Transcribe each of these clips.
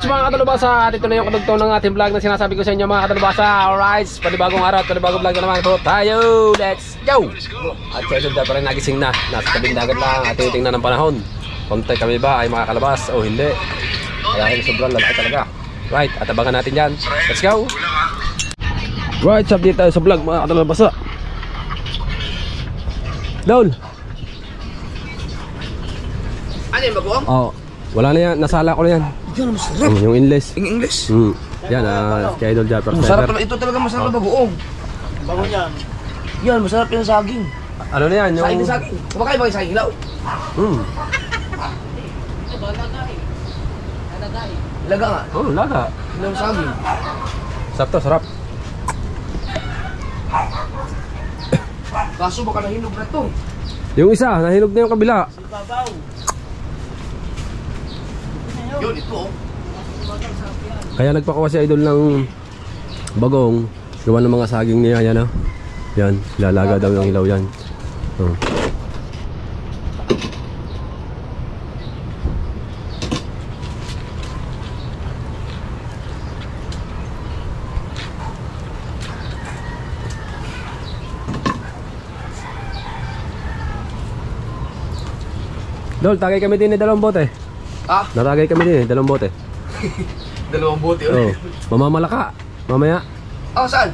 mga kadalubasa, at ito na yung kadugtong ng ating vlog na sinasabi ko sa inyo mga kadalubasa. Alright, panibagong araw at panibagong vlog na naman po tayo. Let's go! At sa ito pa rin nagising na, nasa tabing dagat lang at titingnan ng panahon. Konti kami ba ay makakalabas o hindi. Kaya sobrang lalaki talaga. Right, at abangan natin yan. Let's go! Right, update tayo sa vlog mga kadalubasa. Dol! Ano yung bagoong? Oo. Wala na yan, nasala ko na yan. Yan, masarap. Yung English. Yung English? Yan, kay Idol Japper. Masarap talaga. Ito talaga masarap na bagoong. Bago yan. Yan, masarap yung saging. Ano na yan? Yung... Saging na saging. Kumakain ba yung saging law? Laga nga. Oo, laga. Yung saging. Sarap to, sarap. Kaso baka nahinog na to. Yung isa, nahinog na yung kabila. Babaw. Yun, ito oh. Kaya nagpakuha si Idol ng bagong gawa ng mga saging niya, yan oh. Yan, lalaga daw yung ilaw yan. Oh. Dol, tagay kami din ng dalawang bote. Ah? Natagay kami din dalawang bote. Dalawang bote Oh, mamamalaka. Mamaya. Oh, saan?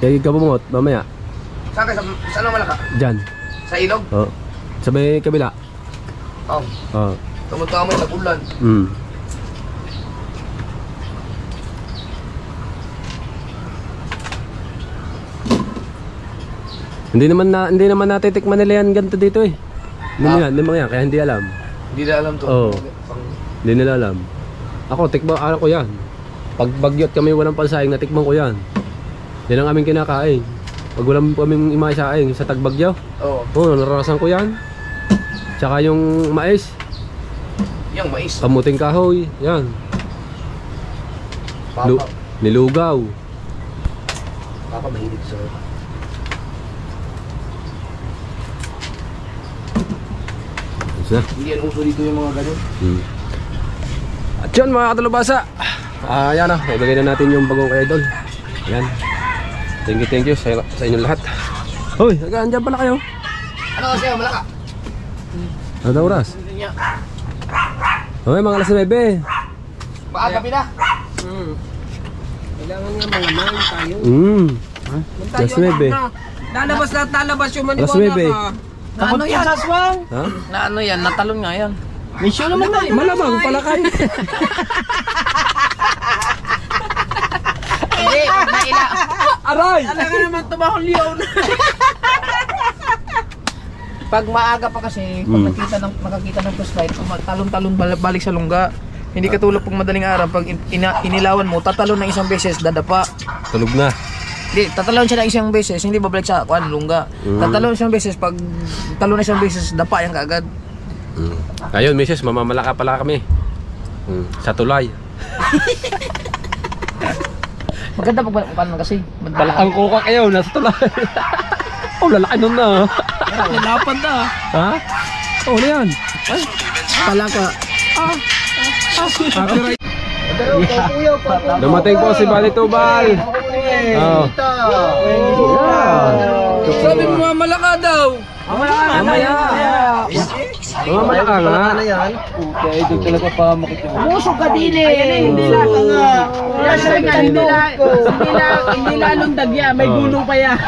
Kaya kabungot, mamaya. Saan kayo? Saan ang malaka? Diyan. Sa ilog? Oh. Sa may kabila. Oh. Oh. Tama-tama yung nag-ulan. Hindi naman natitikman nila yan ganito dito eh. Hindi mo yan, kaya hindi alam. Hindi na alam to. Oo. Hindi nila alam. Ako, alam ko yan. Pag bagyot kami walang pansaing, natikman ko yan. Yan ang aming kinakain. Pag walang kaming imasaing sa tagbagyo. Oo. Oo, naranasan ko yan. Tsaka yung mais. Yung mais. Kamuting kahoy. Yan. Papa. Nilugaw. Papa mahilig sa hindi yan uso dito yung mga ganun. At yun mga kadalubasa, yan o, ibigay na natin yung bagong kay Idol. Yan. Thank you sa inyong lahat. Hoy, andyan pala kayo. Ano kasi yung malaka? Ano na oras? Hoy, mga alas 9. Baka gabi na. Kailangan nga mga main tayo. Alas 9. Lalabas yung Alas maniwala 9. ka. Na ano yan? Ha? Na ano yan? Natalon nga yan. Mission naman na. Malamang pala kayo. Hindi, naila. Aray! Talaga naman tumahol yun. Pag maaga pa kasi, pag makakita ng flashlight, talon-talon balik sa lungga. Hindi katulad pag madaling araw, pag inilawan mo, tatalon ng isang beses, dadapa. Tulog na. Hindi, tatalon siya ng isang beses, hindi babalik sa lungga. Tatalon isang beses, pag talon na isang beses, dapa yan kaagad. Ayun, misis, mamamalaka pala kami. Sa tulay. Maganda pag paano kasi, magbalak. Ang kuka kayo, nasa tulay. Oh, lalaki nun na. Nilapan na. Ha? Oh, ano yan? Palaka. Copyright. Dumating po si Bali Tubal. Oh. Sabi mo mamalaka daw. Mamaya. Mamamalaka nga. Okay, ito talaga pa makikita. Musog ka din eh. Hindi lang nga. Hindi lalong dagya. May gulong pa yan.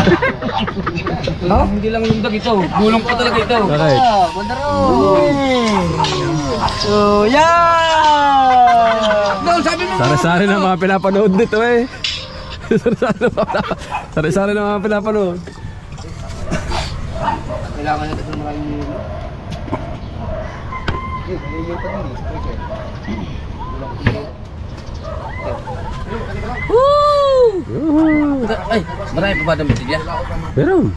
Hindi lang yung dag ito. Gulong pa talaga ito. Right. So, yeah! No, sabi mo. Sari-sari na mga pinapanood nito eh. Sari-sari na mga pinapanood. Kailangan natin ng maraming nilo. Woo! Ay, marami pa ba ng bitilya? Meron.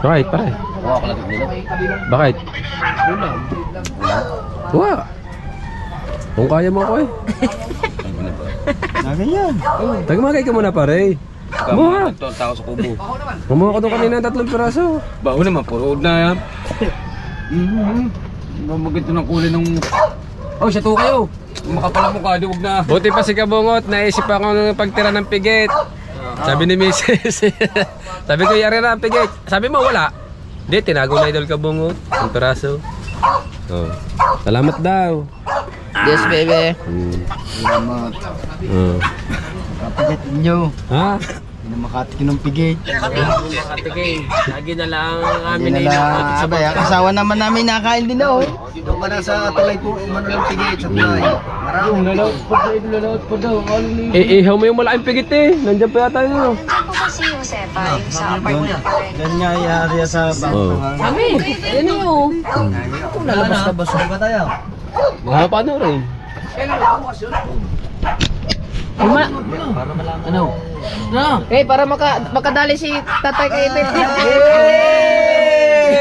Bakit, pare? Huwag ko lang nila. Bakit? Wah. Kung kaya mo ako eh. Ganyan. Tagmagay ka muna pare. Kumuha. Tao sa kubo. Kumuha ko doon kanina ng 3 piraso. Baho naman, puro na yan. Maganda ng kulay ng Oh, siya to kayo. Makapala mukha, di wag na. Buti pa si Kabungot, naisip ako ng pagtira ng pigit. Sabi ni Mrs. Sabi ko, yari na ang pigit. Sabi mo, wala. Hindi, tinago na Idol Kabungot. Ang piraso. Oh. Salamat daw. Yes, baby. Salamat. Oh. Kapagit nyo. Ha? Hindi na makatikin ng pigay. Katigay. Lagi na lang Hindi na lang. Sabay, ang asawa naman namin nakain din daw. Doon ka na sa tulay po, manalang tigit sa tulay. Marami. Ihaw mo yung malaking pigit eh. Nandiyan pa yata yun. Ako kasi Josefa, yung sa apartment ko rin. Doon nga iari sa Oh. bangko. Kami. Yan yun. Kung nalabas-labas. Saan ba tayo? Mga paano rin? Ano? Para makadali si tatay kay Ipit.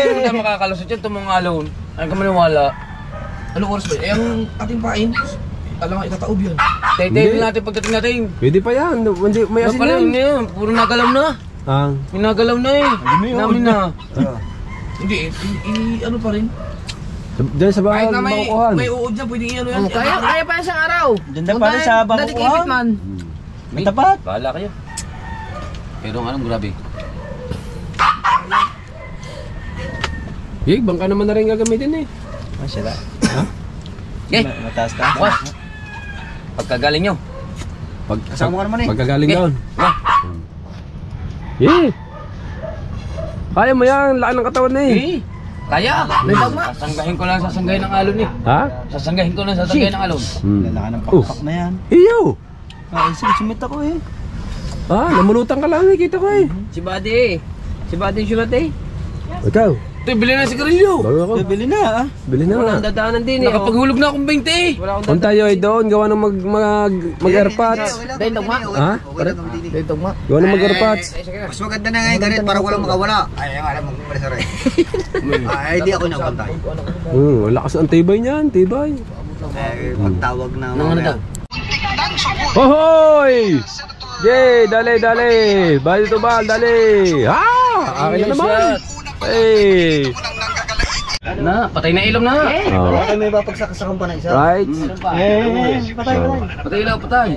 Hindi na makakalusot yan, tumong alon. Ay ka maniwala. Anong oras ba? Ang ating pain. Alam nga, itataob yan. Tay-tay natin pagdating natin. Pwede pa yan. Hindi, may asin Pala yan. yun yun, puro nagalaw na. Ang. May nagalaw na eh. Namin na. Hindi, ano pa rin? Diyan sa bahay, Kahit na bakuhan. may uod dyan, pwede ano yan. Kaya pa yan isang araw. Diyan na pala sa Dati kay Ipit man. May tapat. Bahala kayo. Pero anong grabe? Yeg, bangka naman na rin gagamitin eh. Ah, siya na. Okay. Mataas ka. Boss. Pagkagaling nyo. Kasama ka naman eh. Pagkagaling Okay. doon. Yeah. Kaya mo yan, laki ng katawan na eh. Eh, kaya. Sasanggahin ko lang sasanggahin ng alon eh. Ha? Sasanggahin ko lang sasanggahin ng alon. Lalaki ng pakpak na yan. Iyo! Ay, sige, sumit ako eh. Ah, namulutan ka lang eh, kita ko eh. Si Buddy eh. Si Buddy yung sulat eh. Ikaw, Ito, bilhin na sigarilyo. bago ako. Bibili na ah. Bili na nga. Dadaanan din eh. Nakapaghulog na akong 20 eh. Wala Kung tayo ay doon, gawa ng mag-airpods. Dahil tagma. Ha? Dahil tagma. Gawa ng mag-airpods. Mas maganda na ngayon ganit para walang makawala. Ay, alam mo kung pala sa rin. Ay, di ako napantay. Lakas ang tibay niyan, tibay. Eh, pagtawag na Nang ano daw? Hohoy! Yay, dali, dali. Bali to bal, dali. Ha! Akin na naman. Hey! Na, patay na ilong na. Oh. Baka may babagsak sa kampa na isa. Right? Patay, patay. Patay ilaw, patay.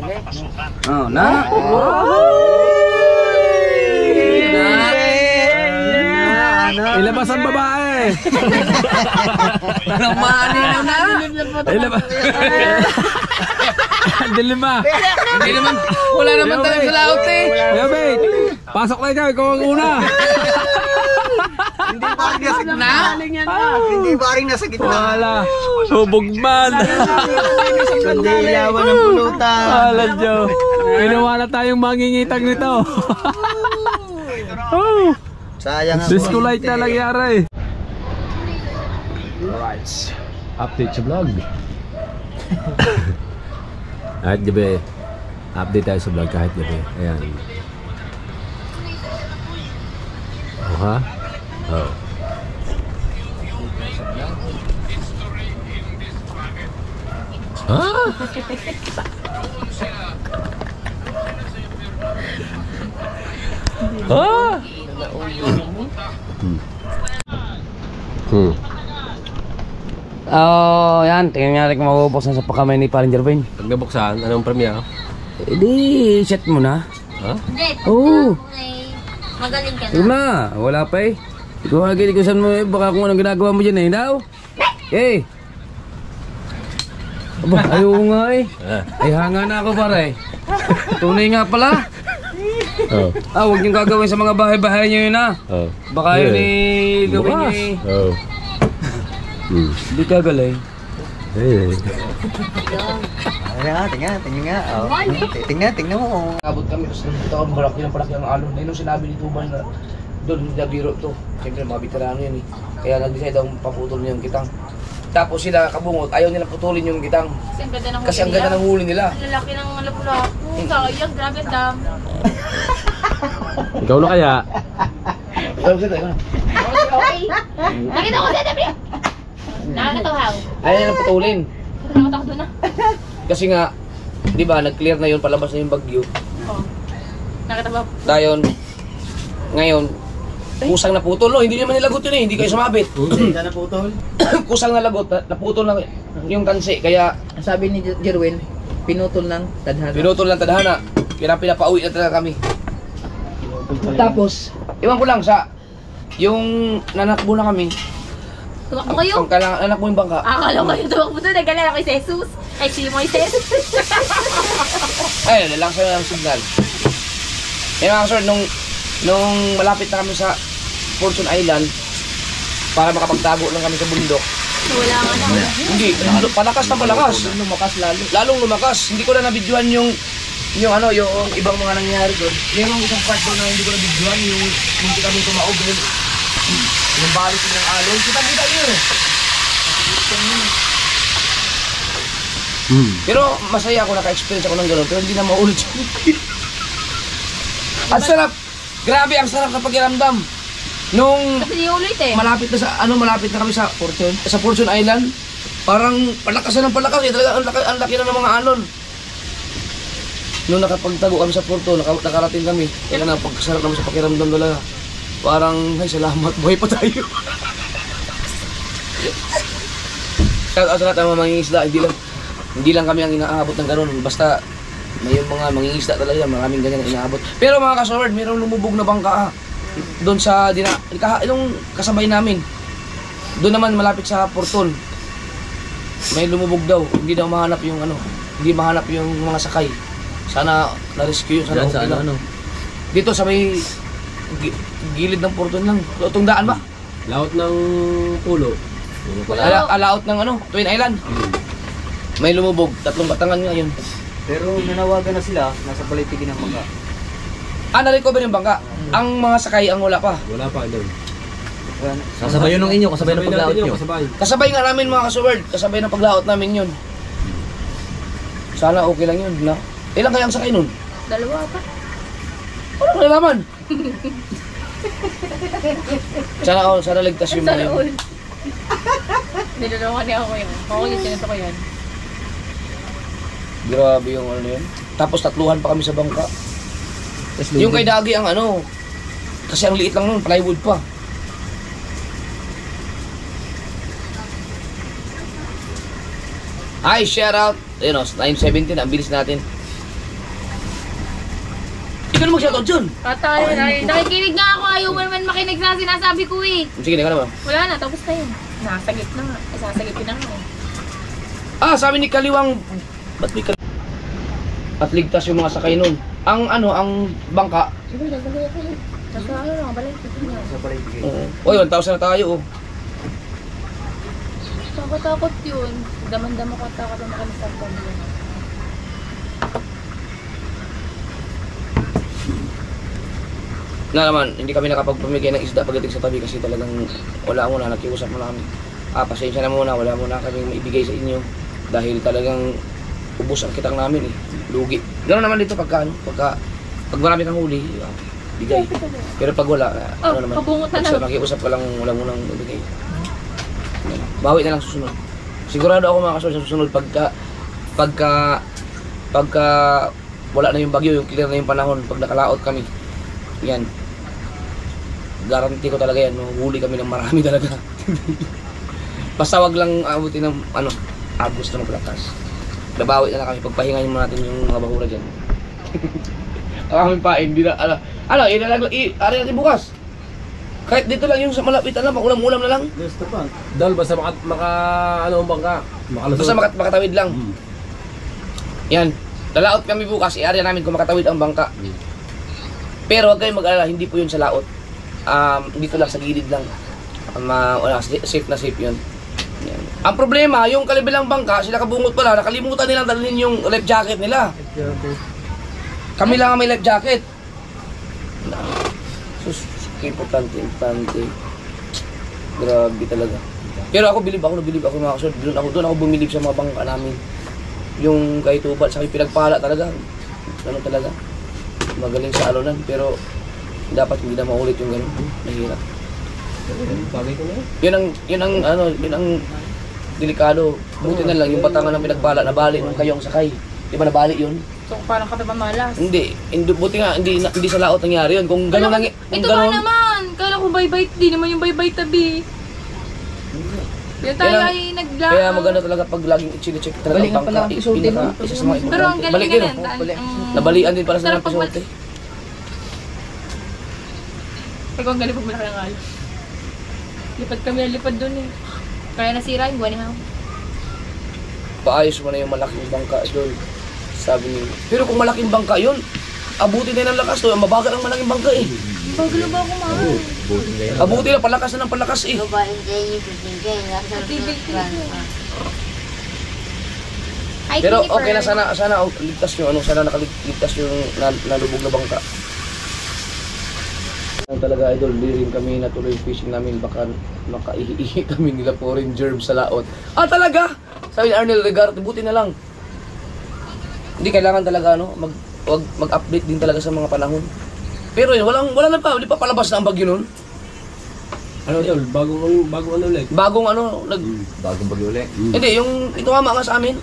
Oh, na. Ilabas ang babae. Malinaw na. Ilabas. Dilim ba? Hindi naman, wala naman tayo sa laot eh. Yo, mate. Pasok na ikaw ang una. Hindi baring nasa gitna. Hindi baring nasa gitna. Wala. Hubog man. Kundi ilawan ng pulutan. Wala, Joe. Ginawa na tayong mangingitag nito. Oh. Sayang ang Disco light na nangyari. Alright. Update sa vlog. Kahit gabi. Update tayo sa vlog kahit gabi. Ayan. Oh, ha? Oh. Ah! Ah! Oh, yan. Tingnan natin kung mabubuksan sa pakamay ni Paring Jervin. Pag nabuksan, anong premia? Eh di, set mo na. Ha? Hindi, Oo. okay. Magaling ka Sige na. na, wala pa eh. Ikaw agad, ikaw saan mo eh. Baka kung anong ginagawa mo dyan eh. Daw? Eh. Aba, ayaw nga eh. Ay, hanga na ako pare. Tunay nga pala. Oh. Huwag niyong gagawin sa mga bahay-bahay niyo yun ah. Oh. Baka yun eh, gawin niyo eh. Oh. Hindi ka galing. Hey. Tingnan nga. Oh. Tingnan mo. Abot kami, tapos nandito ako, malaki ng alon. Ayun yung sinabi ni Tuban na doon hindi na biro to. Siyempre mga veterano yan eh. Kaya nag-decide daw paputol niya yung kitang. Tapos sila Kabungot, ayaw nilang putulin yung kitang. Kasi ang ganda ng huli nila. Ang lalaki ng lapu-lapu. Sayang, grabe ang dami. Ikaw na kaya? Ayun, sige, ayun. Okay. Nakita ko siya, Debri! Nakakatawaw. Ayaw nilang putulin. Nakatak doon na. Kasi nga, di ba, nag-clear na yun, palabas na yung bagyo. Oo. Nakatabaw. Dayon, ngayon, kusang naputol. No, hindi naman nilagot yun eh, hindi kayo sumabit. Hindi na naputol. Kusang nalagot, naputol na. yung tansi, kaya Sabi ni Jerwin, pinutol ng tadhana. pinutol ng tadhana. Kaya pinapauwi na talaga kami. Tapos, iwan ko lang sa yung nanakbo na kami. Tumakbo kayo. Ang kailangan nanakbo yung bangka. Akala ko kayo tumakbo doon. Nagkalala ko si Jesus. Ay, si Moises. Ay, nalang sa ng signal. Yan mga sir, nung malapit na kami sa Fortune Island, para makapagtago lang kami sa bundok. Wala nga na. Hindi, palakas na palakas. Lumakas lalo. Lalong lumakas. Hindi ko na nabidyohan yung ibang mga nangyari doon. Yung isang part doon na hindi ko nabidyohan, yung hindi kami tumaog doon. Yung balik ng alon. Kita yun eh. Pero masaya ako, naka-experience ako ng gano'n, pero hindi na maulit yun. At sarap! Grabe, ang sarap na pakiramdam. Nung Kasi yung ulit eh. malapit na kami sa Fortune Island, parang palakas na ng palakas eh. Talaga ang laki na ng mga alon. Nung nakapagtago kami sa Fortune, nakarating kami. Kaya na, pagkasarap naman sa pakiramdam talaga. Parang, ay salamat, buhay pa tayo. Shout out sa lahat ng mga mangingisda, hindi lang kami ang inaabot ng gano'n. Basta may yung mga mangingisda talaga, maraming ganyan inaabot. Pero mga kasaward, mayroong lumubog na bangka doon sa yung kasabay namin. Doon naman malapit sa Porton. May lumubog daw, hindi daw mahanap yung hindi mahanap yung mga sakay. Sana na-rescue, sana okay lang. Dito sa may gilid ng Porton lang. Itong daan ba? Laot ng pulo. Alaot ng Twin Island. May lumubog, 3 batangan nga yun. Pero nanawagan na sila, nasa palitigin ng bangka. Na-recover yung bangka. Ang mga sakay ang wala pa. Wala pa doon. Kasabay yun ng inyo, kasabay ng paglaot nyo. Kasabay nga namin mga kasaward, kasabay ng paglaot namin yun. Sana okay lang yun, na? Ilang kaya ang sakay nun? 2 pa. Walang nalaman. Sana ligtas yung mga yun. Nilulungan niya ako yun. Ako yung sinito ko yan. Grabe yung yun. Tapos 3 pa kami sa bangka. Yung kay Dagi ang kasi ang liit lang nun, plywood pa. Hi, shout out. Ayun 9:17, ang bilis natin. Ikaw na mag-shoutout dyan. Patay, nakikinig nga ako. Ayaw mo naman makinig sa sinasabi ko eh. Sige, ikaw naman. Wala na, tapos na yun. Nasagip na nga. Sasagip na nga eh. Sabi ni Kaliwang, ba't may at ligtas yung mga sakay nun. Ang bangka. Sige, nagdagay ako yun. Basta ano lang, balik. Sa palitigin. Oy, 1,000 na tayo Takot yun. Daman-dama ko takot na kami sa pamilya. Na naman, hindi kami nakapagpamigay ng isda pagdating sa tabi kasi talagang wala muna, nakiusap muna kami. Pasensya na muna, wala muna kami maibigay sa inyo dahil talagang ubos ang kitang namin eh. Lugi. Ganoon naman dito pag marami kang huli, bigay. Pero pag wala, naman, kabungot na lang. makiusap ka lang, wala mo nang ibigay. Bawi na lang susunod. Sigurado ako mga kasunod sa susunod pagka wala na yung bagyo, yung clear na yung panahon, pag nakalaot kami. Yan. Guarantee ko talaga yan, huli kami ng marami talaga. Basta wag lang abutin ng August na maglakas. Babawi na lang kami, pagpahingayin mo natin yung mga bahura dyan. Kami pa, hindi na, ari natin bukas. Kahit dito lang yung sa malapitan lang, ulam-ulam na lang. Gusto pa. Dal, basta ang bangka. Makalusot. Basta makatawid lang. Yan. Lalaot kami bukas, i-area namin kung makatawid ang bangka. Pero huwag kayong mag-alala, hindi po yun sa laot. Dito lang, sa gilid lang. Safe na safe yun. Yan. Ang problema, yung kalibilang bangka, sila kabungot pala, nakalimutan nilang dalhin yung life jacket nila. Kami lang ang may life jacket. Sus, importante. Grabe talaga. Pero ako, nabilib ako mga kasunod. Doon ako bumilib sa mga bangka namin. Yung kay Tubal, sa pinagpala talaga. Talaga. Magaling sa alunan, pero dapat hindi na maulit yung gano'n. Mahirap. Yun ang delikado. Buti na lang yung batangan ng pinagpala, nabali nung kayong sakay. Di ba nabali yun? So parang katapamalas. Hindi, buti nga hindi sa laot nangyari yun. Kung gano'n lang, Ito ba naman? Kala ko bye-bye, di naman yung bye-bye tabi. Yung tayo Kaya- ay nagla... Kaya maganda talaga pag laging i-check talaga ang bangka. Isa sa mga Pero ang importante. galing Balik nga din. yan. Nabalian din para sa Sarap mga pisote. Pag ang galing pag malaki ng alon. Lipad kami na lipad doon eh. Kaya nasira yung buwan ni Mao. Paayos mo na yung malaking bangka doon. Sabi niya. Pero kung malaking bangka yun, abuti na ng lakas to. Mabagal ang malaking bangka eh. Bagulo ba ako mahal? Abuti na, palakas na ng palakas eh. Ay, Pero Tinipper. okay na sana ligtas yung ano, sana nakaligtas yung nalubog na bangka. Ang talaga idol, di rin kami natuloy yung fishing namin, baka makaihi kami nila foreign germs sa laot. Ah talaga? Sabi ni Arnel Regarte, buti na lang. Hindi kailangan talaga mag-update din talaga sa mga panahon. Pero yun, wala na pa, di pa palabas na ang bagyo nun. Ano yun? Bagong ano ulit? Bagong ano, Bagong bagyo ulit. Hindi, yung ito nga sa amin.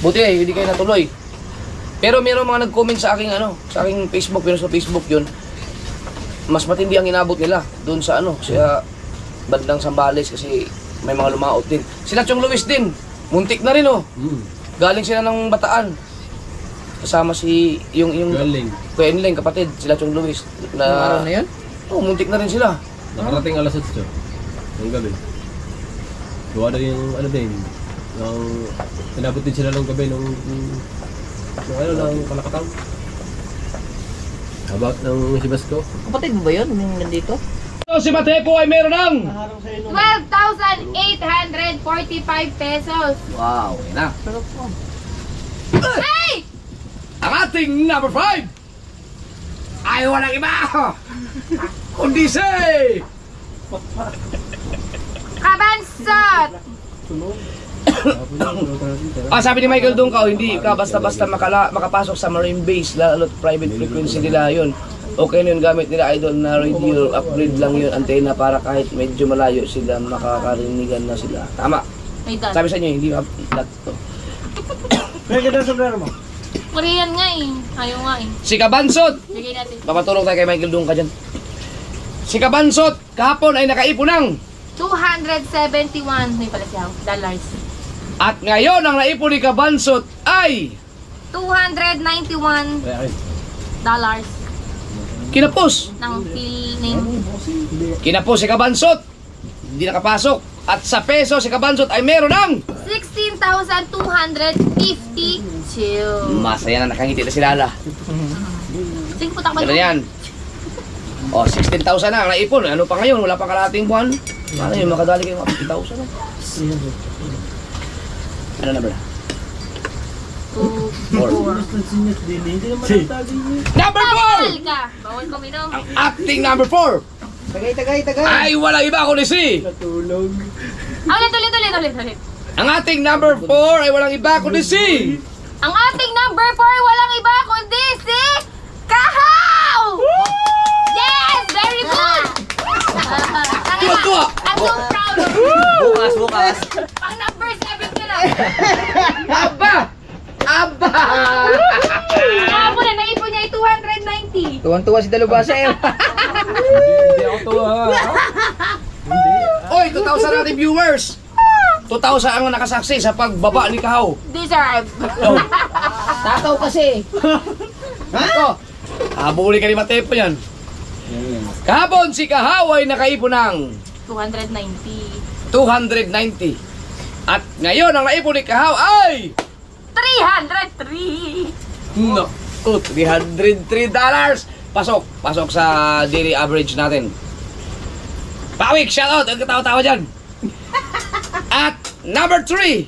Buti hindi kayo natuloy. Pero meron mga nag-comment sa aking sa aking Facebook, pero sa Facebook yun, mas matindi ang inabot nila doon sa sa bandang Sambales kasi may mga lumaot din. Sila Chong Luis din, muntik na rin Galing sila ng Bataan. Kasama si yung Galing. Kuya Enleng, kapatid, sila Chong Luis. Ang araw na yan? Oo, muntik na rin sila. Nakarating alas 8 ng gabi. Gawa na yung ano din. Inabot din sila ng gabi nung Kalakatang. About ng si Basco. Kapatid mo ba yun? Yung nandito? So, si Matepo ay meron ng 12,845 pesos. wow, yan na. Hey! Ang ating number 5 ay walang iba kundi si Kabansot! sabi ni Michael Dungkaw, hindi ka basta-basta makapasok sa marine base, lalo't private frequency nila yun. Okay na yun, gamit nila idol na radio, upgrade lang yun, antena para kahit medyo malayo sila, makakarinigan na sila. Tama. May dad. Sabi sa inyo, hindi that to. Korean nga eh. Ayaw nga eh. Si Kabansot, Bigay natin. papatulong tayo kay Michael Dungkaw dyan. Si Kabansot, kahapon ay nakaipon ng 271. May pala siya. Dollars. at ngayon ang naipon ni Kabansot ay 291 dollars kinapos. ng PhilName. Kinapos si Kabansot. Hindi nakapasok. At sa peso si Kabansot ay meron ng 16,252. masaya na nakangiti na si Lala. Sige po, takpan Ganun yan. O, 16,000 na ang naipon. Ano pa ngayon? Wala pa kalating buwan. Paano yung makadali kayo mga 50,000 na? Ano na ba? 2, 4. Number 4! ka! Bawal ko minom. Ang acting number 4 Tagay. ay wala iba kundi si Ulit. ang ating number 4 ay walang iba kundi si Ang ating number 4, walang iba kundi si Kahaw! Yes! Very good! Tuwa-tuwa! I'm so proud of you! Bukas. Pang number 7 ka na! Aba! Kaya mo na, naipon niya ay 290. Tuwan-tuwa si Dalubasa eh. Hindi ako tuwa. Oy, 2,000 natin viewers! 2,000 ang nakasaksi sa pagbaba ni Kahaw. Deserve. Takaw kasi. Ito, habuli ka ni Matepo yan. Kahapon si Kahaw ay nakaipon ng 290. 290. At ngayon ang naipon ni Kahaw ay 303. no, $303. Pasok sa daily average natin. Pawik, shoutout, ang katawa-tawa dyan. At number 3.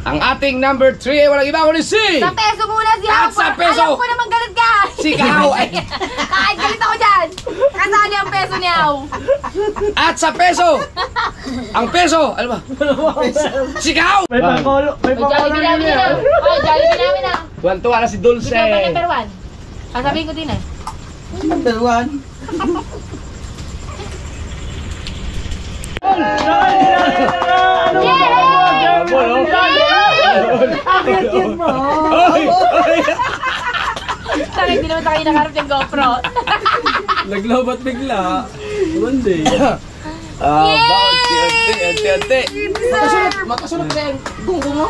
Ang ating number 3 ay walang iba kundi si Sa peso muna si At Hao. sa peso. Alam ko naman galit ka. Si Kahaw ay Kahit galit ako dyan. Kasali ang peso ni Hao. at sa peso. Ang peso, ano ba? Si Kahaw. May Jollibee namin na. May Jollibee namin na. Tuwan-tuwa na si Dulce. Ikaw ba number 1? Sasabihin ko din eh. Number 1. Sorry, hindi naman tayo nakarap ng GoPro. Naglobat bigla. One day. About ante. Makasunod sa yung gunggong mo?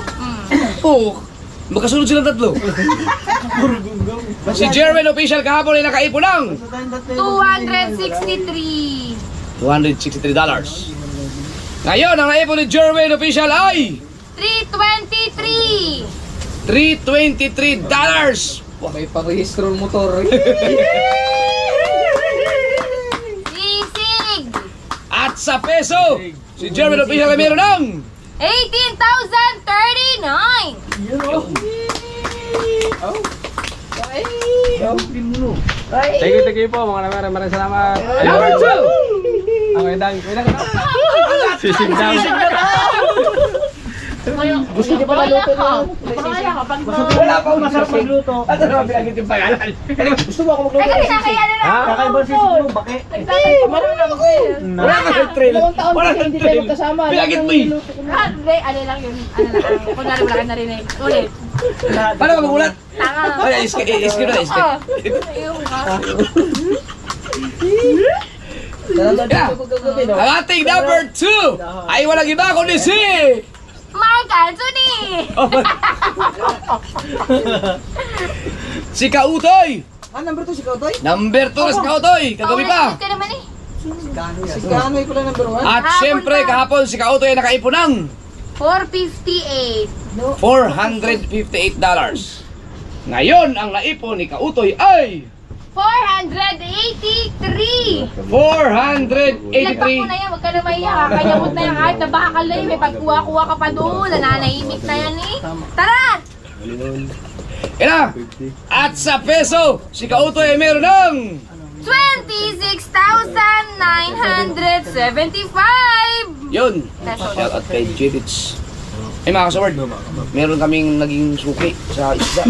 Oo. Makasunod silang tatlo. Si Jerwin official kahapon ay nakaipon ng $263. $263. Ngayon, ang naipon ni Jerwin official ay $323. $323. May parehistro ng motor. Sisig. At sa peso, si Jerwin official ay meron ng 18,039. Thank you po mga naman. Maraming salamat. Number 2. Okay, dang. Sisig daw. Gusto niyo pa maluto na? Wala pa akong masarap magluto. Ano naman pinagit yung pangalan? Gusto mo ako magluto? Ay, kaya na lang. Kakaiba si Siguro, bakit? Wala ka ng trail. Wala ka ng trail. Pinagit mo eh. Ano lang yun. Ano lang. Kunwari wala ka narinig. Ulit. Paano ka magulat? Tanga. Ay, iski na, iski. Ayun ka. Ang ating number 2 ay walang iba kundi si Mark Anthony. si Kautoy. Number 2 si Kautoy? Number 2 na si Kautoy. Kagabi pa. Ka naman eh. Si Kanoy pala number 1? At Kahapon syempre pa. kahapon si Kautoy ay nakaipon ng $458. $458. Ngayon ang naipon ni Kautoy ay $483. 483. Ilagpak mo na yan, huwag ka na maiyak. Kakayamot na yan kahit nabakal na yun. May pagkuha-kuha ka pa doon. Nananahimik na yan eh. Tara! Ina. At sa peso, si Kautoy ay meron ng 26,975. yun. Peso. Shout out kay Jitich. Ay mga kasaward, meron kaming naging suki sa isda.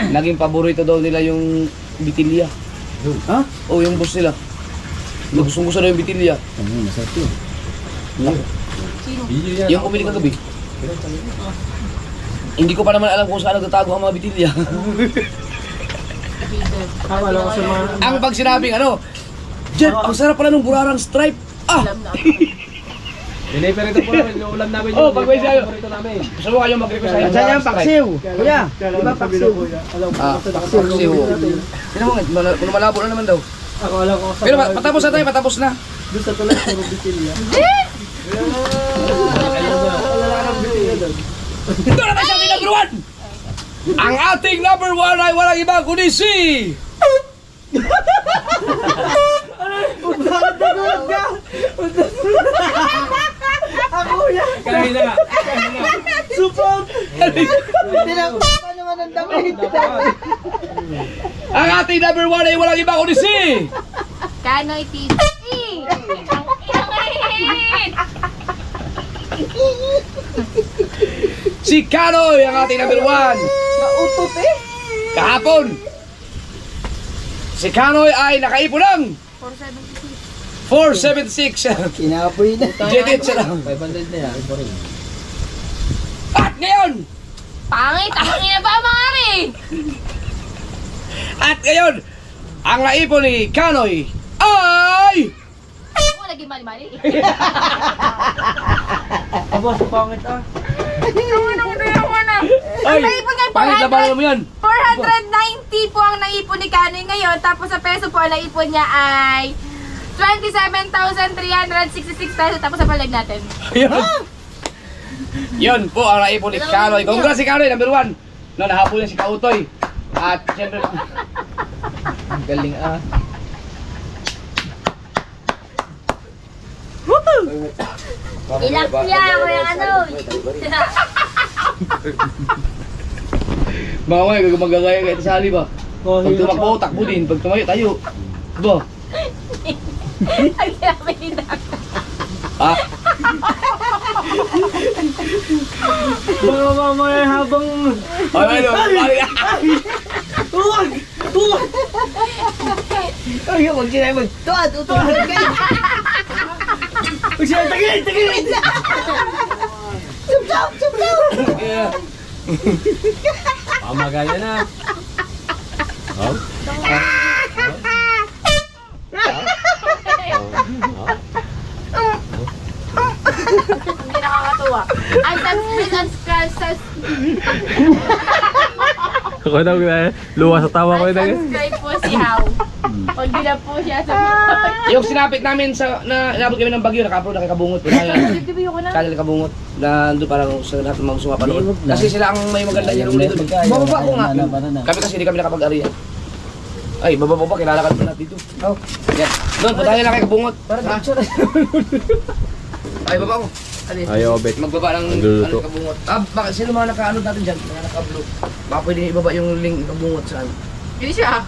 Naging paborito daw nila yung bitilya. Ha? O yung boss nila. Gusto na yung bitilya. Masarap yun. Yung umili kagabi. Hindi ko pa naman alam kung saan nagtatago ang mga bitilya. Ang pag sinabing ano, Jeff, ang sarap pala ng burarang stripe. Ah! Deliver ito po namin. Yung ulam namin. Oh, pag may sayo. Paborito namin. Gusto mo kayong mag-request sa'yo? Saan yung paksiw? Kuya, di ba paksiw? Ah, paksiw. Sino mo, kung malabo na naman daw. Ako alam ko sa Pero patapos na tayo, patapos na. doon sa tulad ng bitilya. Ito na tayo sa ating number 1! Ang ating number 1 ay walang iba kundi si... Kanina nga. Support! Tinapa naman ang damit. Ang ating number 1 ay walang iba kundi si... Kanoy TV. Ang ingit. Si Kanoy ang ating number 1. Nautot eh. Kahapon, si Kanoy ay nakaipon ng 476. Kinapoy na. Jedit siya lang. 500 na yan. At ngayon, Pangit. Ang ina ba, Mari? at ngayon, ang naipon ni Kanoy ay... Ako lagi mali-mali. Aba, pangit ah. Ay, Ang naipon niya, pangit na ba mo yan? 490 po ang naipon ni Kanoy ngayon. Tapos sa peso po ang naipon niya ay 27,366 pesos. Tapos sa palag natin. Yun po ang naipon ni Kanoy. Congrats si Kanoy, number 1. No, nahabol niya si Kautoy. At siyempre, Galing ah. Ilapya ko yung ano. mga may gagagaya kayo sa hali ba? Pag tumakbo, takbo din. Pag tumayo, tayo. Ba? Ang sinabi na. Ah, Mga mamaya habang... ay, ay, Tuwag! Tuwag! Ay, huwag sila mag... Tuwag! Tuwag! Huwag sila tagilid! Tagilid! Sup-sup! Sup-sup! yeah. Pamagaya na. Oh? Hindi nakakatuwa. Unsubscribe Ako daw luwa sa tawa ko yun. unsubscribe po si How. Huwag na po siya sa Yung sinapit namin sa inabot kami ng bagyo, naka-upload na kay Kabungot. Dibdibyo ko na. Channel Kabungot na doon parang sa lahat ng mga sumapanood. Kasi sila ang may maganda yung room dito. Bababa ko nga. Kami kasi hindi kami nakapag-ariya. Ay, bababa, kilala ka natin dito. Oh. Yan. Doon, punta na kay Kabungot. Ay, baba ko. Ayaw, bet. Magbaba ng Nagluluto. Kabungot. Bakit sino mga naka-ano natin dyan? Mga naka-upload. Baka pwede ibaba yung link Kabungot saan. Hindi siya.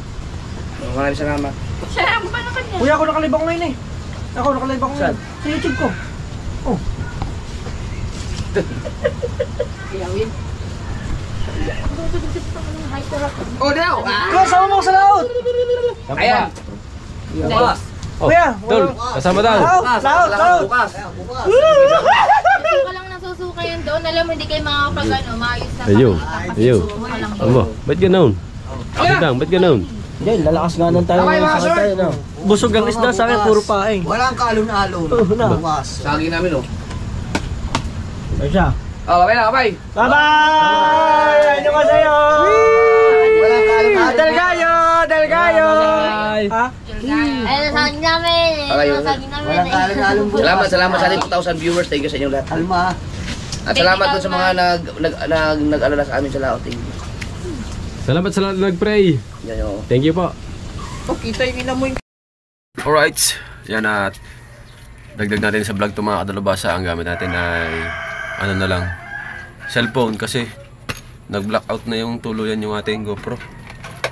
Maraming salamat. Siya na ang baba kanya. Kuya, ako nakalibang ngayon eh. Ako nakalibang Saan? Sa YouTube ko. Iyawin. Oh, daw! Kuya, sama mo ko sa laot. Ayan! Next. Oh, Kuya, Tol, kasama daw. Laot. Bukas! Susuka lang ng susuka yan doon. Alam mo, hindi kayo makakapag maayos na Ayo, pakita. ayo. Susuka lang Aba, ba't ganoon? Ba't ganoon? Hindi, lalakas nga nang tayo. Okay, mga sir. No? Busog ang isda sa akin, puro paing. Walang kaalon-alon. Bukas. Saging namin, oh. Ay siya. Oh, babay na, babay! Bye-bye! Ano ka sa'yo? Walang kaalon-alon. Delgayo! Delgayo! Bye. Ha? Ay, nasagin namin. Okay, Nasagin namin. Walang kaalon-alon bukas. Salamat sa ating 2,000 viewers. Thank you sa inyong lahat. Kalma. At salamat dun sa mga nag-alala sa amin sa laot. Thank you. Salamat sa lahat na nag-pray. Yan yung... Thank you po. Kita yung ina mo yung... Alright, yan at dagdag natin sa vlog itong mga kadalubasa. Ang gamit natin ay ano na lang, cellphone kasi nag-blackout na yung tuluyan yung ating GoPro.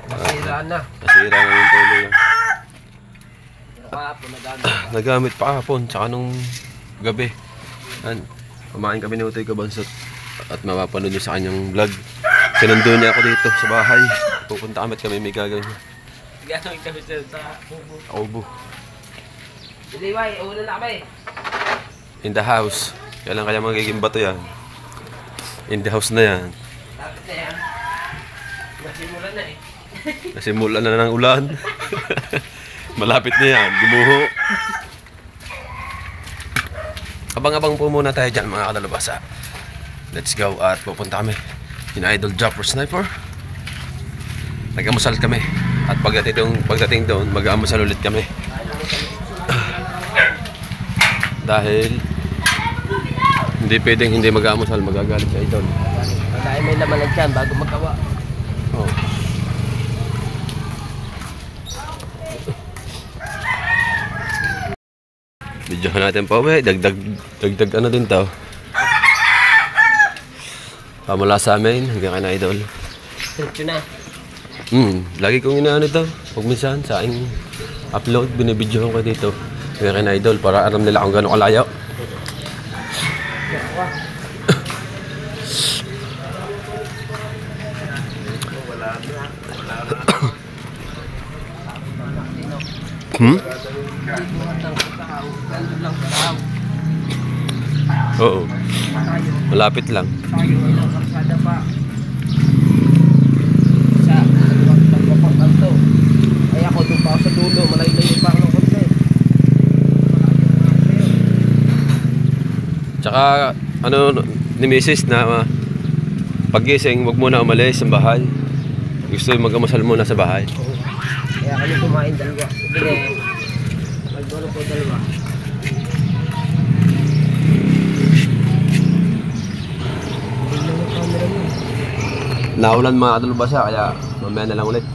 Nasira na. Nasira na yung tuluyan. Nagamit pa kahapon, tsaka nung gabi. Kumain kami ni Utoy Kabansot at mapapanood nyo sa kanyang vlog. Sinundo niya ako dito sa bahay. Pupunta kami at kami may gagawin. Gano'n kami sa bubo. Aubo. Diliway, una na kami. In the house. Kailan kaya magiging bato yan? In the house na yan. Tapos na yan. Nasimulan na eh. Nasimulan na ng ulan. Malapit na yan. Gumuho. Abang-abang po muna tayo dyan mga kadalubasa. Let's go at pupunta kami. Yung Idol Dropper Sniper. Nag-amusal kami. At pagdating doon, mag-aamusal ulit kami. Dahil hindi pwedeng hindi mag-aamusal, magagalit sa Idol. Dahil may laman lang dyan bago magawa. Oh. Videohan natin pa uwi. Dagdag ano din to. Pamula sa amin, hanggang kay na Idol. Ito na. Lagi kong inaano ito. Pag minsan sa aking upload, binibidyohan ko dito. Hanggang kay na Idol para alam nila kung gano'ng kalayo. Oo. Malapit lang. Sa pagpapakanto. Ay ako doon pa ako sa dulo. Malayo-layo pa ako ng konti. Tsaka ano ni Mrs. na paggising, wag muna umalis sa bahay. Gusto yung mag-amasal muna sa bahay. Kaya kami kumain dalawa. Sige. Magdulo po dalawa. Naulan mga kadalubasa kaya mamaya na lang ulit.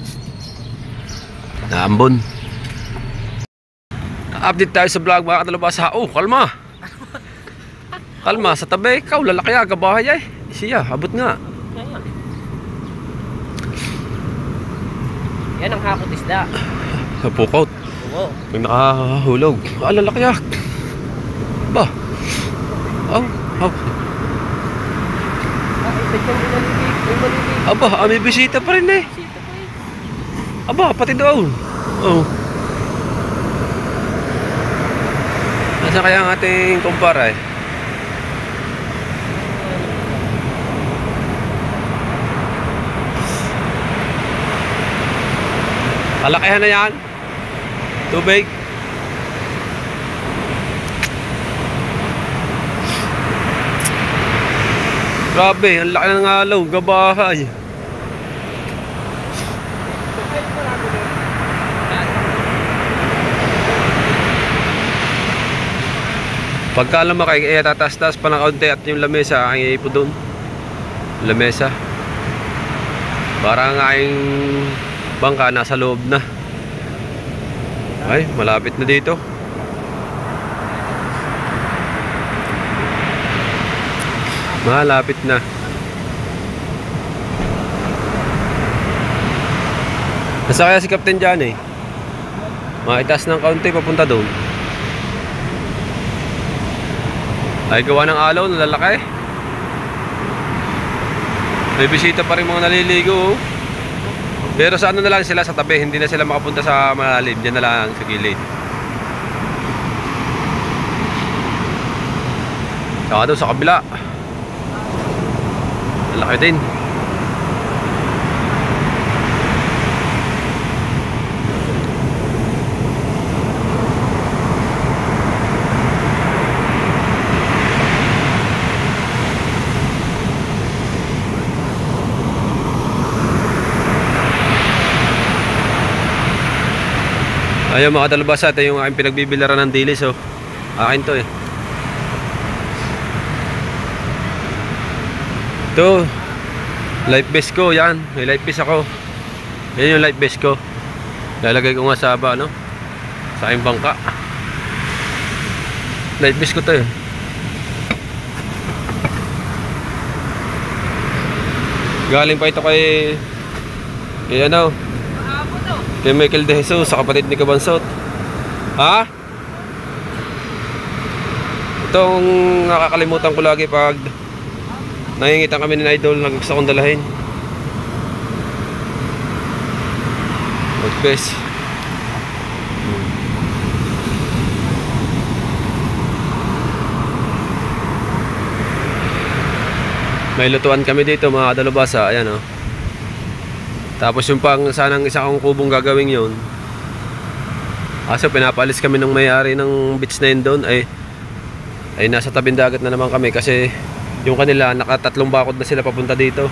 Naambon. Update tayo sa vlog mga kadalubasa. Oh, kalma. Kalma sa tabi. Ikaw lalaki aga bahay ay. Siya, abot nga. Yan ang hakot isda. Sa pukaut. Oo. Pag nakahulog. Ah, lalaki ah. Ba? Oh, oh. Aba, may bisita pa rin eh. Aba, pati doon. Oh. Nasaan kaya ang ating kumpara eh? Kalakihan na yan. Tubig. Grabe, ang laki ng alaw, gabahay. Pagka lumakay, tataas-taas pa ng kaunti at yung lamesa, ang iipo doon. Lamesa. Parang ang aking bangka nasa loob na. Ay, malapit na dito. Malapit na. Nasa kaya si Captain John eh. Makitaas ng kaunti papunta doon. Ay gawa ng alaw, nalalaki. May bisita pa rin mga naliligo. Oh. Pero sa ano na lang sila sa tabi, hindi na sila makapunta sa malalim. Diyan na lang sa gilid. Saka doon sa kabila. Malaki din. Ayun mga talabasa, ito yung aking pinagbibilaran ng dilis. Oh. Akin to eh. Ito, life vest ko, yan. May life vest ako. Yan yung life vest ko. Lalagay ko nga sa no? Sa aking bangka. Life vest ko to eh. Galing pa ito kay ano, kay Michael De Jesus, sa kapatid ni Kabansot. Ha? Itong nakakalimutan ko lagi pag nangingitan kami ni Idol na gusto kong dalahin. Magpes. May lutuan kami dito mga dalubasa. Ayan o. Tapos yung pang sanang isa kong kubong gagawin yun. Kaso pinapalis kami ng may-ari ng beach na yun doon. Ay nasa tabing dagat na naman kami kasi yung kanila nakatatlong bakod na sila papunta dito.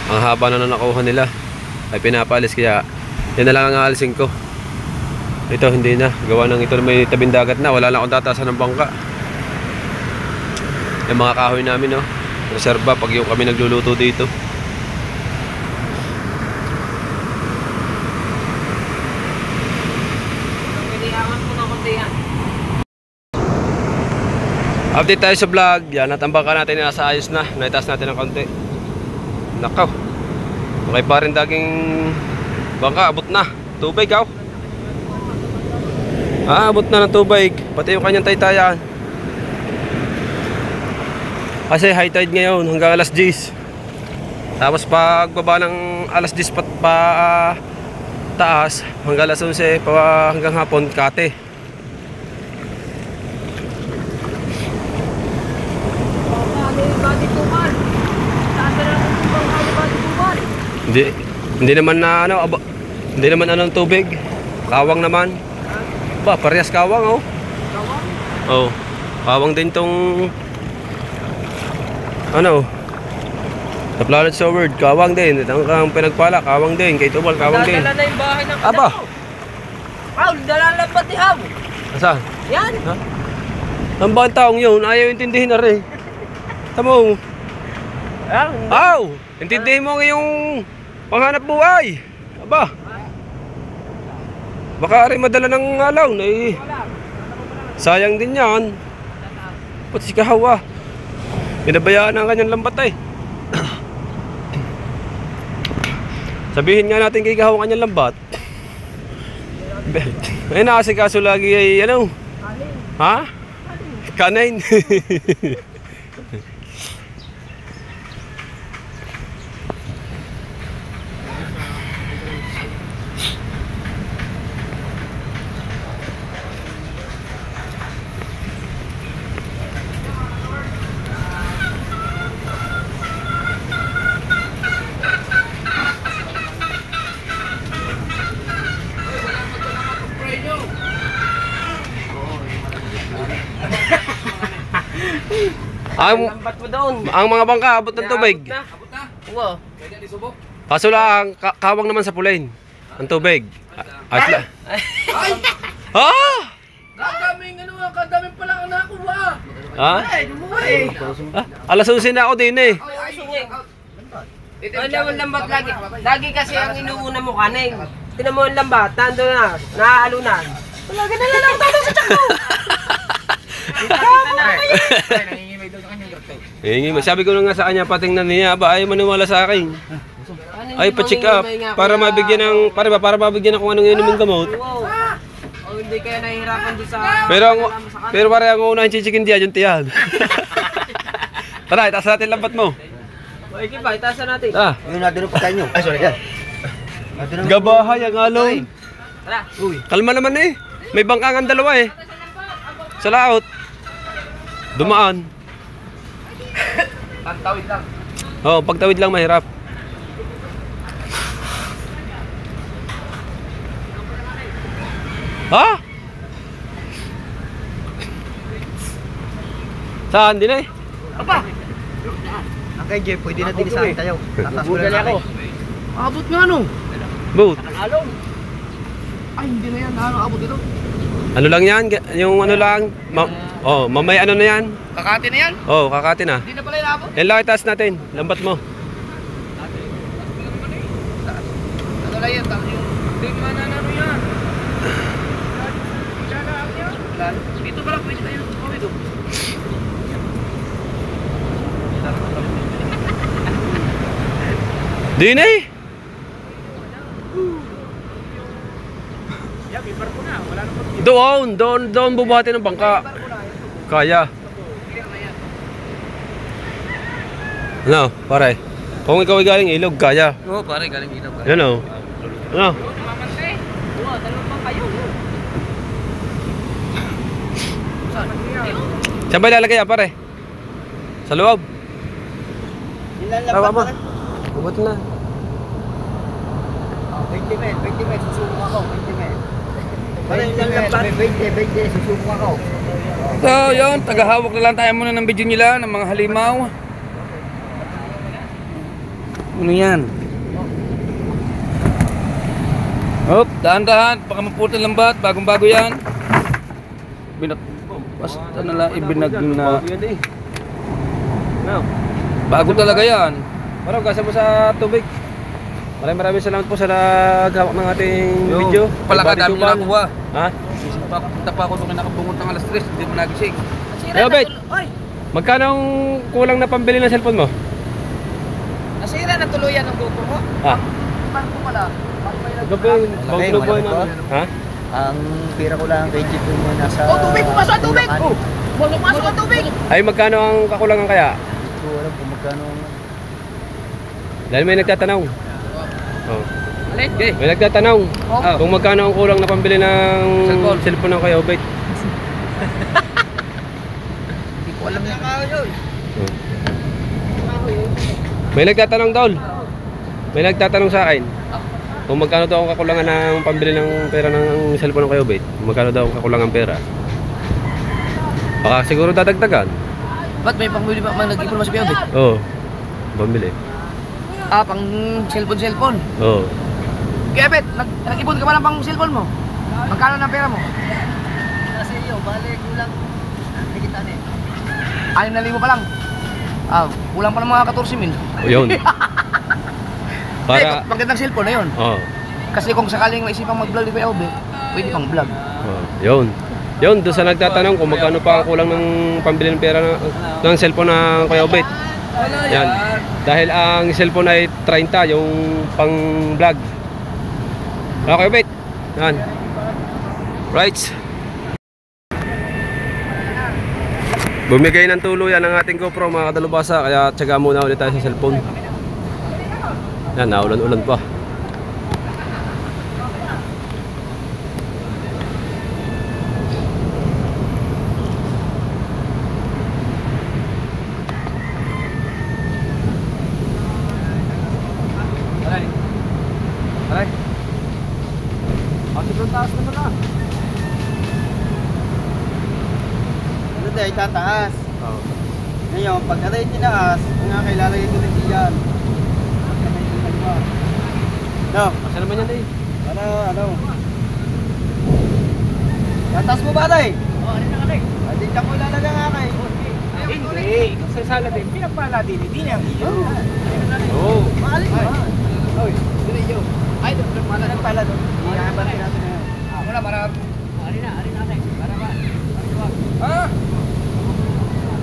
Ang haba na nakuha nila. Ay pinapalis kaya yun na lang ang aalisin ko. Ito hindi na. Gawa ng ito may tabing dagat na. Wala lang akong tatasan ng bangka. Yung mga kahoy namin reserva pag yung kami nagluluto dito. Update tayo sa vlog. Yan, natambang ka natin, nasa ayos na. Naitaas natin ng konti. Nakaw. Okay pa rin daging bangka, abot na. Tubig abot na ng tubig. Pati yung kanyang taytayan. Kasi high tide ngayon hanggang alas 10. Tapos pagbaba ng alas 10 pa taas hanggang alas 11 pa hanggang hapon kate. Hindi naman na hindi naman anong tubig. Kawang naman. Ba, parehas kawang Kawang? Oh. Kawang din tong The Planet Sword, kawang din. Ang pinagpala, kawang din. Kay Tubal, kawang din. Dala na yung bahay ng kadako. Aba! Dala na pati hab. Asa? Yan. Ha? Ang bang taong yun, ayaw intindihin na rin. Tamo. Aw! Intindihin mo ngayong panghanap buhay. Aba! Baka rin madala ng alaw na sayang din yan. Pati si Kahawa. Pinabayaan ang kanyang lambat Sabihin nga natin kay Kahawa ang kanyang lambat. Ay nakasikaso lagi ay Ha? Kanin. Lambat mo doon. Ang mga bangka, abot ng tubig. Abot na. Wow. Pwede di subok. Kaso lang, kawang naman sa pulain. Ang tubig. Ay! Ah! Kadaming kadaming pala ang nakuha. Ha? Lumuwi. Alas 11 na ako din eh. Wala mo lambat lagi. Lagi kasi ang inuuna mo kaning. Tinan mo ang lambat, nandun na, naaalunan. Wala ka na lang tayo sa tiyak mo. Nangingimay daw sa kanyang garto. Sabi ko na nga sa kanya, patingnan niya, ba ay maniwala sa akin. Ay pa-check up para mabigyan ng para mabigyan ng kung anong inumin gamot. Wow. O hindi kaya nahihirapan doon sa... Pero pare ang unahin chichikin diyan yung tiyan. Tara, itaas natin lambat mo. O sige ba, itaasan natin. Ah, Yun, nadunong pa tayo. Ay, sorry. Yan. gabahay ang alon. Tara. Kalma naman eh. May bangkangan dalawa eh. Sa laot. Dumaan. Tantawid lang. Oh, pagtawid lang mahirap. Ha? Saan din eh? Ang kay Jeff, pwede na din sa akin tayo. Tatas mo na ako. Abot nga no. Boat. Ay, hindi na yan. Ano abot dito? Ano lang yan? Yung ano lang? Mamay ano na yan? Kakati na yan. Oh, kakati na. Hindi na pala yung abot. Yan lang itaas natin. Lambat mo. Ano lang yan? Tingnan na namin yan. Dito pala, pwede tayo. Oh, ito. Din eh. Doon bubuhatin ng bangka. Kaya. Ano, pare? Kung ikaw ay galing ilog, kaya. Oo, pare, galing dito. Yan o. Ano? Saan ba ilalagay yan, pare? Sa loob? Ilan lang ba? Bubot na. 20 men, susubok ako. 20 men. Pare, ilan lang ba? 20, susubok ako. So, yun, tagahawak na lang tayo muna ng video nila, ng mga halimaw. Ano yan? Hop, dahan-dahan, baka maputan lambat, bagong-bago yan. Basta na lang ibinag na. Bago talaga yan. Parang gasa mo sa tubig. Maraming salamat po sa naghawak ng ating video. Pala ka dami na nakuha. Ha? Punta pa ako nung nakabungot ng alas 3, hindi mo nagising. Hey, Bet. Magkano ang kulang na pambili ng cellphone mo? Nasira na tuluyan ng GoPro mo. Ha? Barko pala. Bangklo boy na. Ha? Ang pira ko lang kay Jeff mo nasa... Oh, tubig! Pumasok ang tubig! Oh! Pumasok ang tubig! Ay magkano ang kakulangan kaya? Hindi ko alam kung magkano ang... Dahil may nagtatanong. Oh. Okay. May nagtatanong kung magkano ang kulang na pambili ng cellphone ng kayo, Bet. Hindi ko alam yan. May nagtatanong tol. May nagtatanong sa akin. Kung magkano daw ang kakulangan ng pambili ng pera ng cellphone ng kayo, Bet. Kung magkano daw ang kakulangan pera. Baka siguro dadagdagan. Ba't may pangbili pa? Nag-ipon mo sa Piyobit? Oo. Pambili. Ah, pang cellphone. Oo. Kaya Bet, nag-ipon ka ba lang pang cellphone mo? Magkano na pera mo? Kasi yun, bali kulang. Nakikita na eh. 6,000 pa lang. Ah, kulang pa ng mga 14,000. O yun. Para... magandang cellphone na yun. Oo. Kasi kung sakaling maisipang mag-vlog ni Kuya Obet, pwede pang vlog. Yun. Yun, doon sa nagtatanong kung magkano pa ang kulang ng pambili ng pera ng cellphone ng Kuya Obet. Yan. Dahil ang cellphone ay 30, yung pang vlog. Okay, Obet. Yan. Right. Bumigay ng tuluyan ang ating GoPro mga kadalubasa, kaya tiyaga muna ulit tayo sa cellphone. Yan, naulan-ulan pa. Aray. Sobrang taas naman na. Ano tayo tataas? Ngayon, pag aray tinaas, nga kailalagay ko rin diyan. No, Asa naman yan eh? ano? Tatas mo ba tay? Oo, ano na kay? Hindi ka ko ilalagay nga kay. Hindi, sa sala din, pinapala din, hindi na iyo. Oo. Maaling ba? Oy, dili yo. Ay, pala ng pala doon. Iyaban natin na. Wala para. Ari na natin. Para ba? Ha?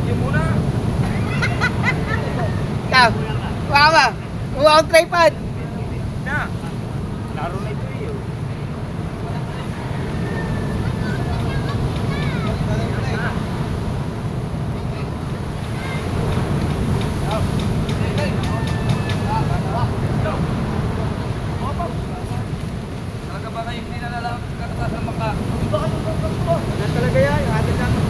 Yung muna. Ikaw. Wala. Wala ang tripod. Na. Laro na ito iyo. Talaga yan, yung ating naman.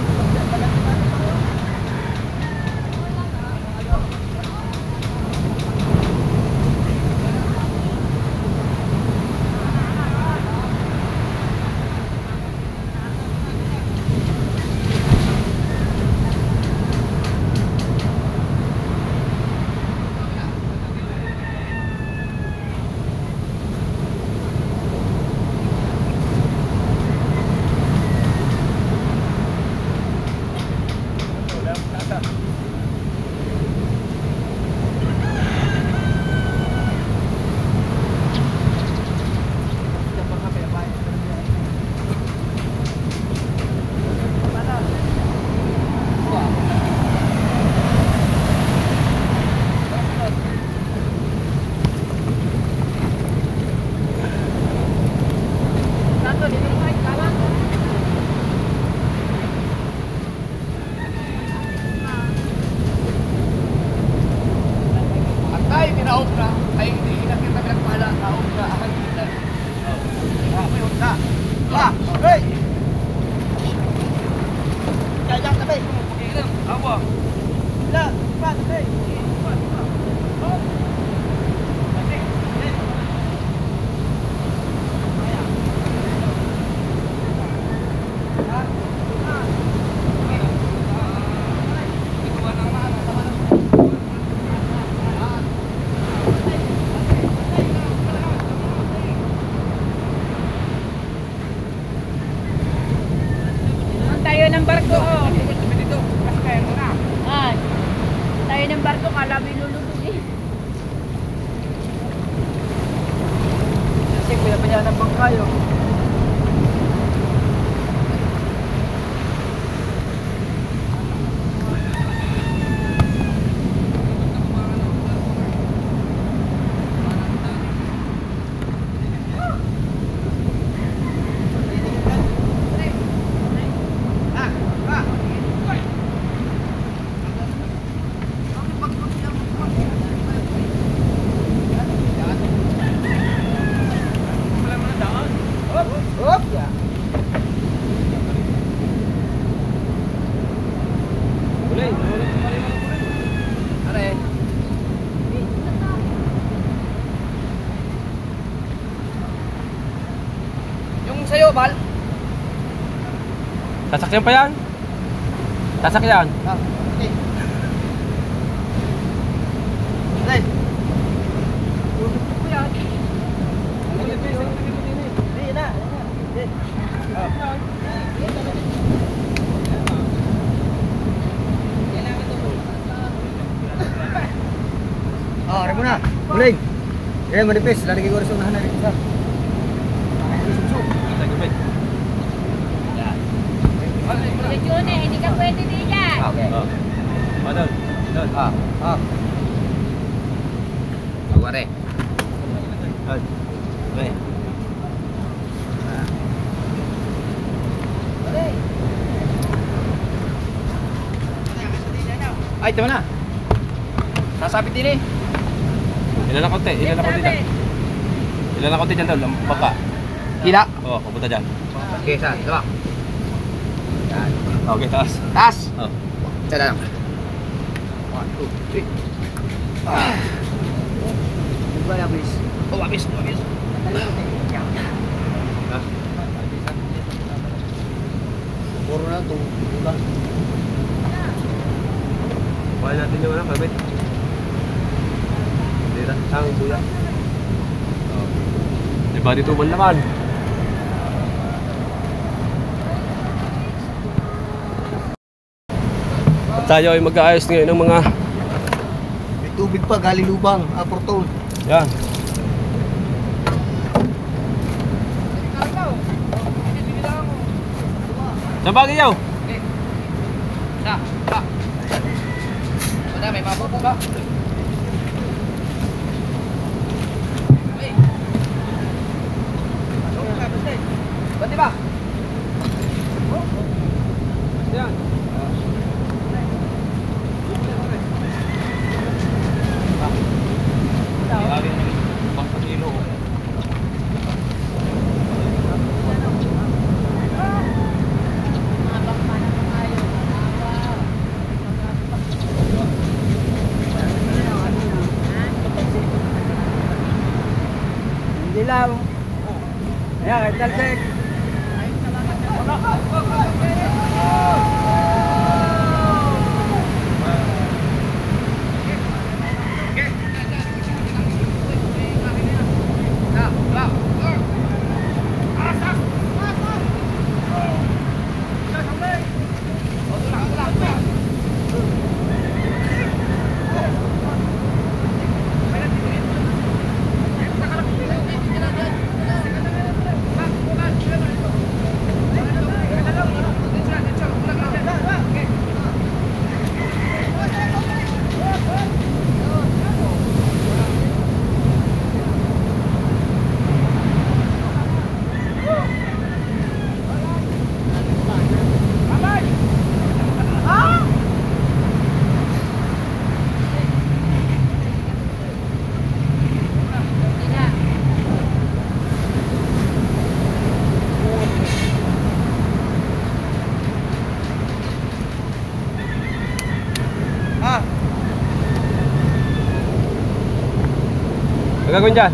Tayo ng barko, oh. Ay, tayo ng barko, kala mo ilulubog eh. Kasi pinapanyanan ng bangkayo. Yung sa'yo, Bal? Sasakyan pa yan? Sasakyan? Ah, okay. Tay. Hindi na. Ah, ari mo na. Muling. Eh, manipis. Lalagay ko rin sa unahan na rin isa. June, hindi ka pwede din yan. Okay. Doon. Magwari. Ay, ito na. Sasabit din eh. Ilan na konti dyan. Ilan na konti dyan doon, baka. Hila. Oo, pupunta dyan. Okay, saan? Diba? Yan. Okay, taas. Taas! Oh. Isa na lang. 1, 2, 3. Ah. Diba na, please? Oh, wabis. Puro na ito. Diba? Kaya natin yung ano, kabit. Dira, ang buya. Diba dito man naman? At tayo ay mag-aayos ngayon ng mga May tubig pa, galing lubang, Porton. yan. Sa bagay yaw. Wala, may mabubo ba? Ba't di ba? Yan. Dilaw. Ayan, talsik. Ang gagawin dyan?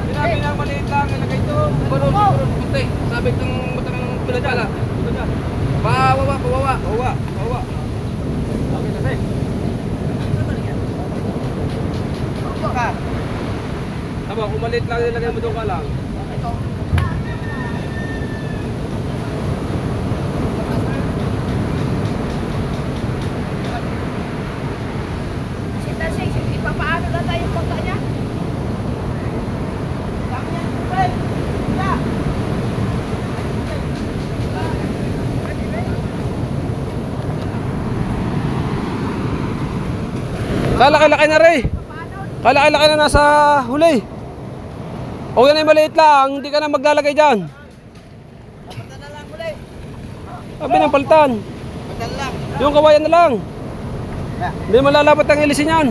Sinabi na maliit lang, ilagay ito. Balon, puti. Sabi itong matang pinadala. Pawawa. Okay kasi. Tama, kung maliit lang nilagay mo doon ka lang. Ipapaano na tayo punta niya? Kalaki-laki na rin. Kalaki-laki na nasa huli. O yan ay maliit lang, hindi ka na maglalagay dyan. Sabi ng paltan. Yung kawayan na lang. Hindi malalapat ang ilisin yan.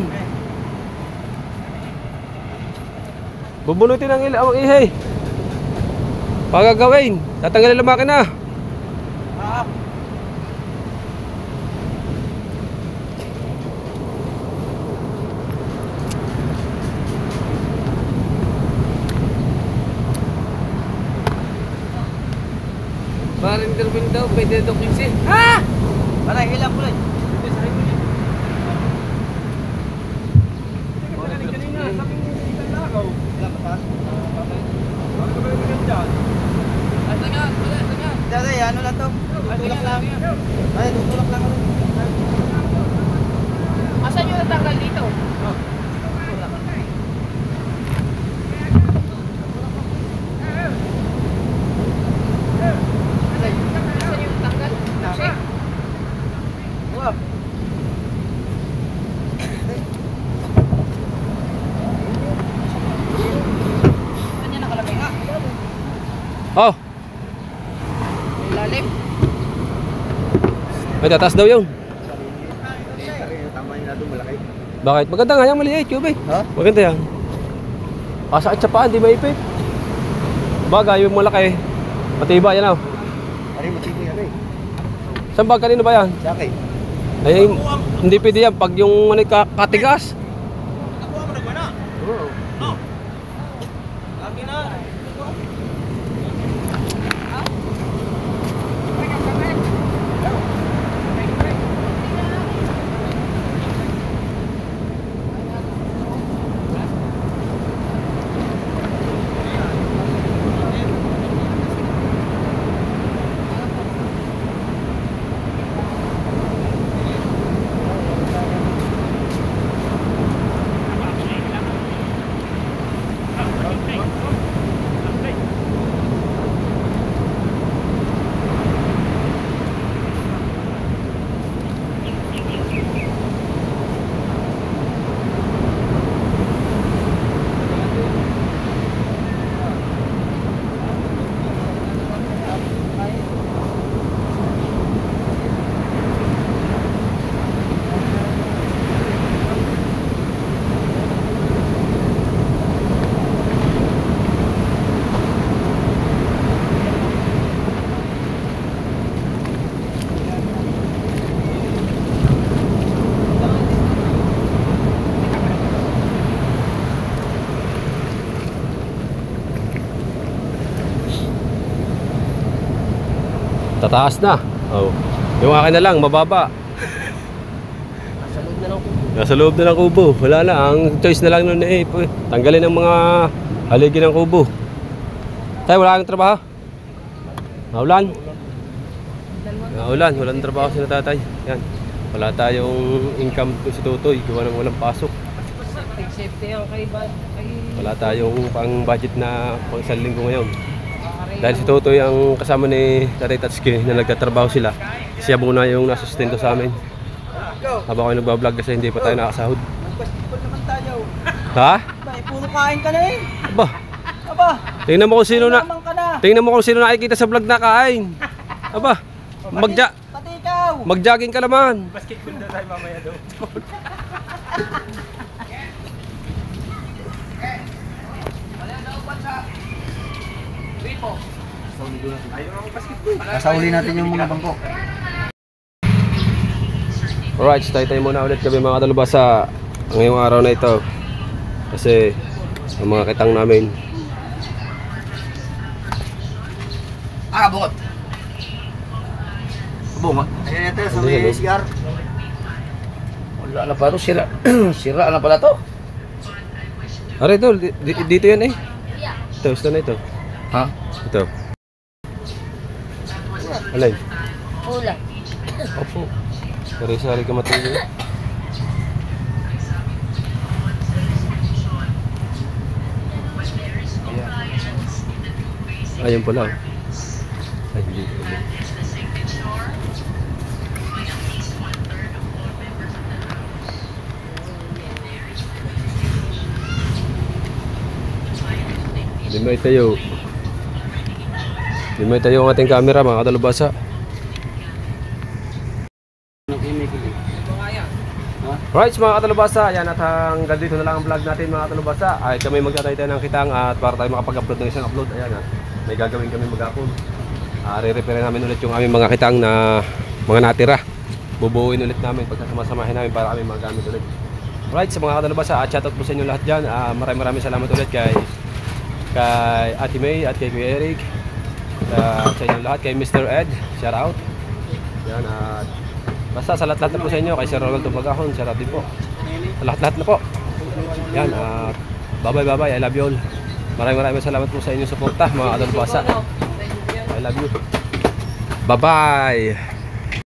Bubunutin ang ihey. Pagagawin, tatanggalin ang makina. Parang intervene daw, pwede daw kinsin. Ha? Parang ilang kulay. Dada, ano lang to? Tutulak lang. Ay, tutulak lang. Asan yung natanggal dito? Asan yung natanggal? Check. Saan niya nakalagay nga? Oh, Lalim. may tataas daw yun. Tama yun natin malaki. Bakit? Maganda nga yung maliit, Cube. Ha? Maganda yan. Kasakit sa paan, di maipit. Bagay, yung malaki. Matibay yan, oh. Ari, matindi yan eh. Saan ba? Kanino ba yan? Sa akin. Ay, hindi pwede yan pag yung ano, katigas. Tataas na. Oh. Yung akin na lang, mababa. Nasa loob na ng kubo. Wala na. Ang choice na lang nun eh. Tanggalin ang mga haligi ng kubo. Tayo, wala kang trabaho? Maulan? Maulan. Walang trabaho si tatay. Yan. Wala tayong income si Tutoy. Gawa ng walang pasok. Wala tayong pang budget na pang isang linggo ngayon. Dahil si Tutoy ang kasama ni Tatay Tatsuki na nagtatrabaho sila. Siya muna yung nasustento sa amin. Habang ako nagbablog kasi hindi pa tayo nakasahod. Basketball naman tayo. Ha? Bay, puro kain ka na eh. Aba, Aba, tingnan mo kung sino na. naman ka na. Tingnan mo kung sino nakikita sa vlog na kain. Aba, Pati ikaw. mag-jogging ka naman. Basketball na tayo mamaya doon. Kasauli natin yung mga bangko. Alright, tayo muna ulit kami mga kadalubasa ngayong araw na ito. Kasi ang mga kitang namin. Bungot. Bungot. Ayan ito, sa may CR. Wala na pa ito, sira. Sira na pala to. Aray, ito, dito yan eh. Ito na ito. Ha? Ito. Alay. Ulan. Opo. Sari-sari ka matulog. Ayun pala. Ay, hindi. Limay tayo. Limay tayo ang ating camera mga kadalubasa. Right mga katalubasa, yan at hanggang dito na lang ang vlog natin mga katalubasa. Ay kami magtatay tayo ng kitang at para tayo makapag-upload ng isang upload. Ayan at may gagawin kami mag-upload. Re-repair namin ulit yung aming mga kitang na mga natira. Bubuuin ulit namin, pagkasama-samahin namin para kami magamit ulit. Right sa mga katalubasa, at shoutout po sa inyo lahat dyan. Maraming salamat ulit kay Ate May at kay Kuya Eric. At sa inyo lahat, kay Mr. Ed, shout out. Yan at basta sa lahat-lahat na po sa inyo, kay Sir Ronaldo Magahon, shout out din po. Sa lahat-lahat na po. Yan, bye-bye, I love you all. Maraming salamat po sa inyong suporta, mga kadalubasa. I love you. Bye-bye!